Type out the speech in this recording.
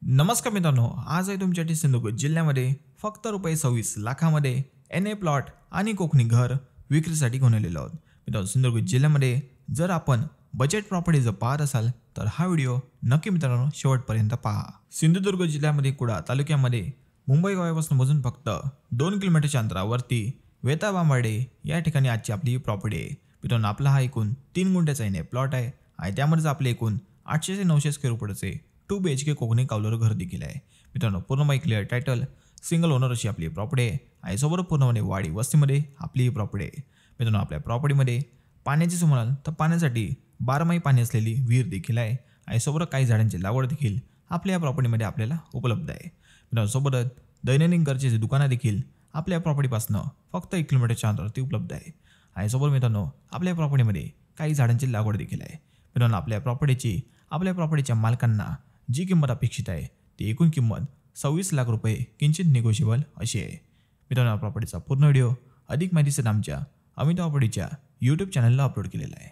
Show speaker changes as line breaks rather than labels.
नमस्कार मित्रांनो, आज आहे तुमच्यासाठी सिंधुदुर्ग जिल्ह्यामध्ये फक्त रुपये 26 लाखामध्ये NA प्लॉट आणि कोकणी घर विक्रीसाठी घेऊन आलेलो आहोत. मित्रांनो, सिंधुदुर्ग जिल्ह्यामध्ये जर आपण बजेट प्रॉपर्टी जर पाहत असाल तर हा व्हिडिओ नक्की मित्रांनो शेवटपर्यंत पहा. सिंधुदुर्ग जिल्ह्यामध्ये कुडाळ तालुक्यामध्ये मुंबई गावापासून मोजून फक्त 2 किलोमीटरच्या अंतरावरती वेता बांबाडे या ठिकाणी आजची आपली प्रॉपर्टी आहे. मित्रांनो, आपला हा एकूण 3 गुंठ्याचा NA प्लॉट आहे आणि त्यामध्येच आपले एकूण 800 ते 900 स्क्वेअर फुटचे 2 BHK कोकणी कौलर घर देखील आहे. मित्रांनो, पूर्ण क्लिअर टायटल सिंगल ओनर अशी आपली प्रॉपर्टी आहे आणि सोबत पूर्णपणे वाडी वस्तीमध्ये आपली ही प्रॉपर्टी आहे. मित्रांनो, आपल्या प्रॉपर्टीमध्ये पाण्याची म्हणाल तर पाण्यासाठी 12 पाणी असलेली विहीर देखील आहे आणि सोबत काही झाडांची लागवड देखील आपल्या या प्रॉपर्टीमध्ये आपल्याला उपलब्ध आहे. मित्रांनो, सोबतच दैनंदिन गरजेचे दुकानं देखील आपल्या प्रॉपर्टीपासून फक्त 1 किलोमीटरच्या अंतरावरती उपलब्ध आहे आणि सोबत मित्रांनो आपल्या प्रॉपर्टीमध्ये काही झाडांची लागवड देखील आहे. मित्रांनो, आपल्या प्रॉपर्टीच्या मालकांना जी किंमत अपेक्षित आहे ती एकूण किंमत 26 लाख रुपये किंचित निगोशिएबल अशी आहे. मित्रांनो, प्रॉपर्टीचा पूर्ण व्हिडिओ अधिक माहितीसाठी आमच्या अमित प्रॉपर्टीच्या YouTube चॅनलला अपलोड केलेला आहे.